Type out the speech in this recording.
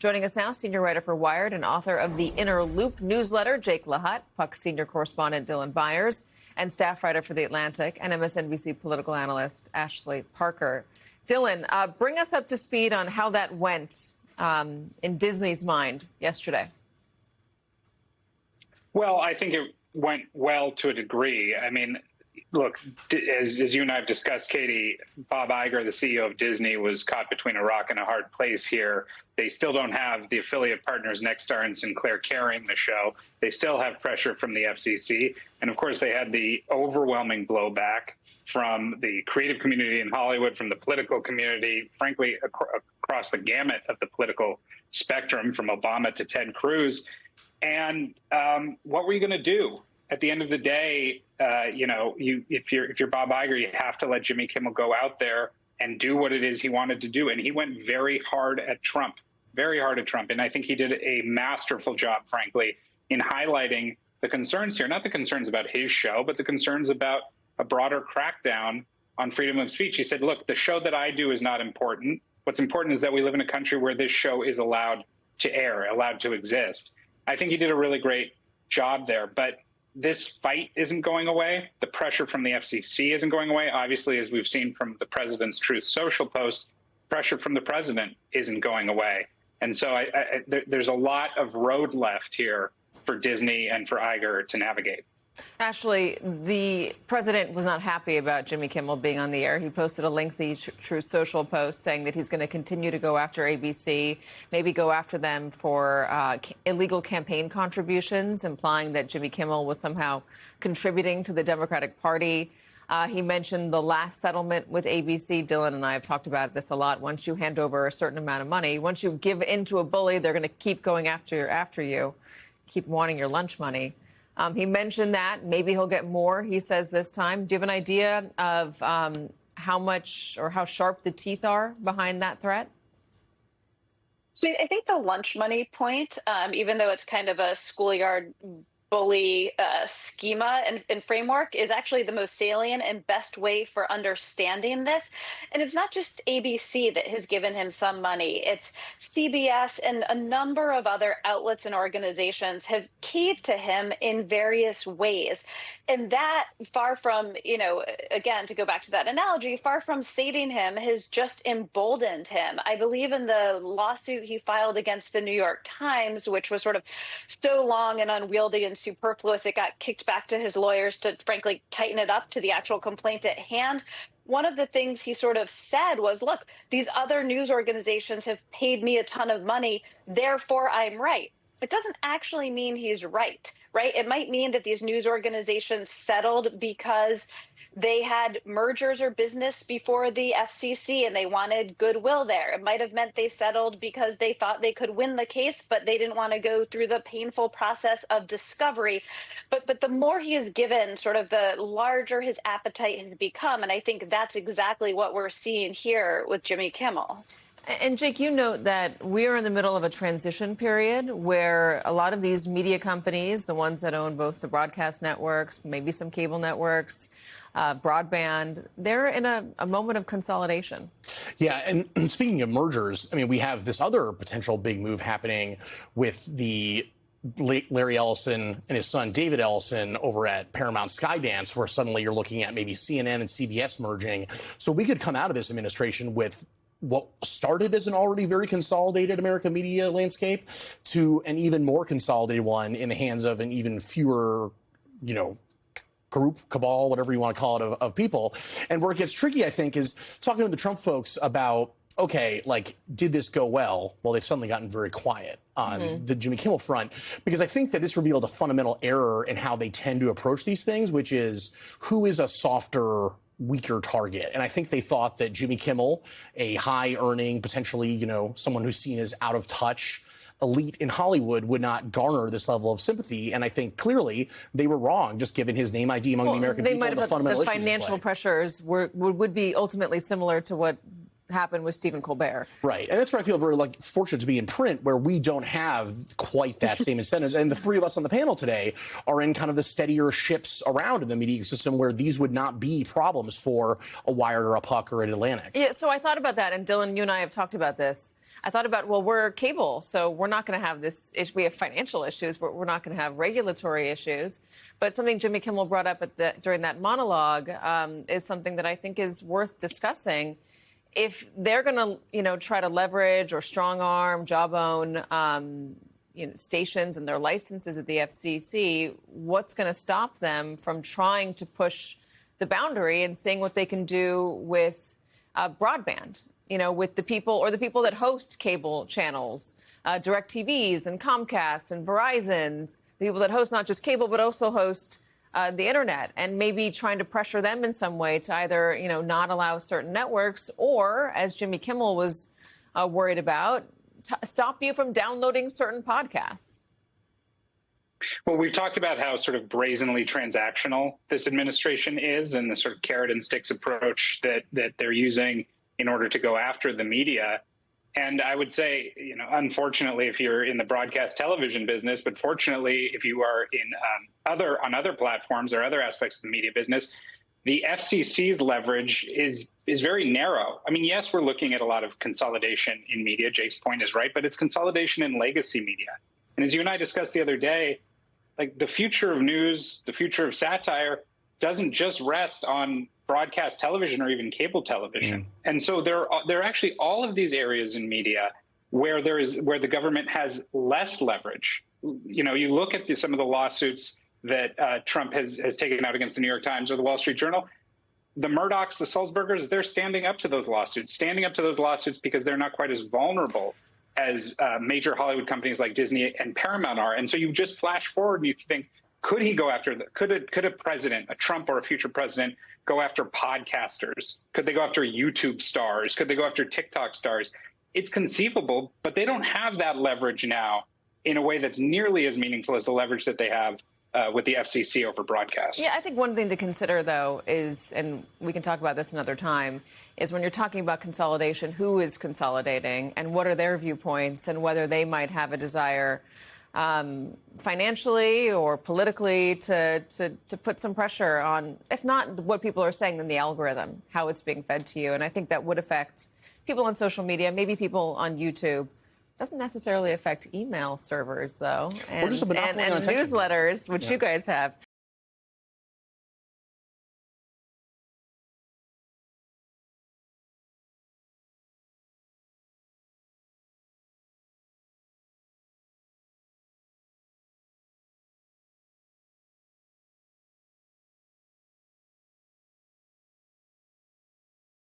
Joining us now, senior writer for Wired and author of the Inner Loop newsletter, Jake LaHutte, Puck's senior correspondent, Dylan Byers, and staff writer for The Atlantic, and MSNBC political analyst, Ashley Parker. Dylan, bring us up to speed on how that went in Disney's mind yesterday. Well, I think it went well to a degree. I mean, look, as you and I have discussed, Katie, Bob Iger, the CEO of Disney, was caught between a rock and a hard place here. They still don't have the affiliate partners Nexstar and Sinclair carrying the show. They still have pressure from the FCC. And of course, they had the overwhelming blowback from the creative community in Hollywood, from the political community, frankly, across the gamut of the political spectrum, from Obama to Ted Cruz. And what were you going to do? At the end of the day, if you're Bob Iger, you have to let Jimmy Kimmel go out there and do what it is he wanted to do. And he went very hard at Trump. And I think he did a masterful job, frankly, in highlighting the concerns here, not the concerns about his show, but the concerns about a broader crackdown on freedom of speech. He said, look, the show that I do is not important. What's important is that we live in a country where this show is allowed to air, allowed to exist. I think he did a really great job there. But this fight isn't going away. The pressure from the FCC isn't going away. Obviously, as we've seen from the president's Truth Social post, pressure from the president isn't going away. And so there's a lot of road left here for Disney and for Iger to navigate. Ashley, the president was not happy about Jimmy Kimmel being on the air. He posted a lengthy Truth Social post saying that he's going to continue to go after ABC, maybe go after them for illegal campaign contributions, implying that Jimmy Kimmel was somehow contributing to the Democratic Party. He mentioned the last settlement with ABC. Dylan and I have talked about this a lot. Once you hand over a certain amount of money, once you give in to a bully, they're going to keep going after you, keep wanting your lunch money. He mentioned that maybe he'll get more, he says this time. Do you have an idea of how much or how sharp the teeth are behind that threat? So I think the lunch money point, even though it's kind of a schoolyard bully schema and framework, is actually the most salient and best way for understanding this. And it's not just ABC that has given him some money. It's CBS and a number of other outlets and organizations have caved to him in various ways. And that, far from, again, to go back to that analogy, far from sating him, has just emboldened him. I believe in the lawsuit he filed against the New York Times, which was sort of so long and unwieldy and superfluous, it got kicked back to his lawyers to, frankly, tighten it up to the actual complaint at hand. One of the things he sort of said was, look, these other news organizations have paid me a ton of money, therefore I'm right. It doesn't actually mean he's right? It might mean that these news organizations settled because they had mergers or business before the FCC and they wanted goodwill there. It might have meant they settled because they thought they could win the case, but they didn't want to go through the painful process of discovery. But the more he is given, sort of the larger his appetite has become. And I think that's exactly what we're seeing here with Jimmy Kimmel. And Jake, you note that we are in the middle of a transition period where a lot of these media companies, the ones that own both the broadcast networks, maybe some cable networks, broadband, they're in a moment of consolidation. Yeah, and speaking of mergers, I mean, we have this other potential big move happening with the Larry Ellison and his son David Ellison over at Paramount Skydance, where suddenly you're looking at maybe CNN and CBS merging. So we could come out of this administration with what started as an already very consolidated American media landscape to an even more consolidated one in the hands of an even fewer, group, cabal, whatever you want to call it, of people. And where it gets tricky, I think, is talking to the Trump folks about, okay, did this go well? Well, they've suddenly gotten very quiet on the Jimmy Kimmel front, because I think that this revealed a fundamental error in how they tend to approach these things, which is who is a softer, weaker target. And I think they thought that Jimmy Kimmel, a high earning, potentially, someone who's seen as out of touch elite in Hollywood, would not garner this level of sympathy. And I think clearly they were wrong, just given his name ID among the American people. The financial pressures would be ultimately similar to what happened with Stephen Colbert. Right. And that's where I feel very fortunate to be in print, where we don't have quite that same incentives. And the three of us on the panel today are in kind of the steadier ships around in the media ecosystem where these would not be problems for a Wired or a Puck or an Atlantic. Yeah, so I thought about that. And Dylan, you and I have talked about this. I thought about, well, we're cable, so we're not going to have this issue. We have financial issues, but we're not going to have regulatory issues. But something Jimmy Kimmel brought up during that monologue is something that I think is worth discussing. If they're going to, try to leverage or strong arm, jawbone, stations and their licenses at the FCC, what's going to stop them from trying to push the boundary and seeing what they can do with broadband? With the people that host cable channels, DirecTVs and Comcast and Verizon's, the people that host not just cable, but also host the internet, and maybe trying to pressure them in some way to either, not allow certain networks or, as Jimmy Kimmel was worried about, stop you from downloading certain podcasts. Well, we've talked about how sort of brazenly transactional this administration is and the sort of carrot and sticks approach that they're using in order to go after the media. And I would say, unfortunately, if you're in the broadcast television business, but fortunately, if you are on other platforms or other aspects of the media business, the FCC's leverage is very narrow. I mean, yes, we're looking at a lot of consolidation in media. Jake's point is right, but it's consolidation in legacy media. And as you and I discussed the other day, like the future of news, the future of satire doesn't just rest on broadcast television or even cable television. And so there are actually all of these areas in media where the government has less leverage. You look at some of the lawsuits that Trump has taken out against the New York Times or the Wall Street Journal. The Murdochs, the Sulzbergers, they're standing up to those lawsuits because they're not quite as vulnerable as major Hollywood companies like Disney and Paramount are. And so you just flash forward and you think, could he go after could a president, a Trump or a future president, go after podcasters? Could they go after YouTube stars? Could they go after TikTok stars? It's conceivable, but they don't have that leverage now in a way that's nearly as meaningful as the leverage that they have with the FCC over broadcast. Yeah, I think one thing to consider, though, is, and we can talk about this another time, is when you're talking about consolidation, who is consolidating and what are their viewpoints and whether they might have a desire financially or politically to put some pressure on, if not what people are saying, then the algorithm, how it's being fed to you. And I think that would affect people on social media, maybe people on YouTube. Doesn't necessarily affect email servers, though, and newsletters, which you guys have.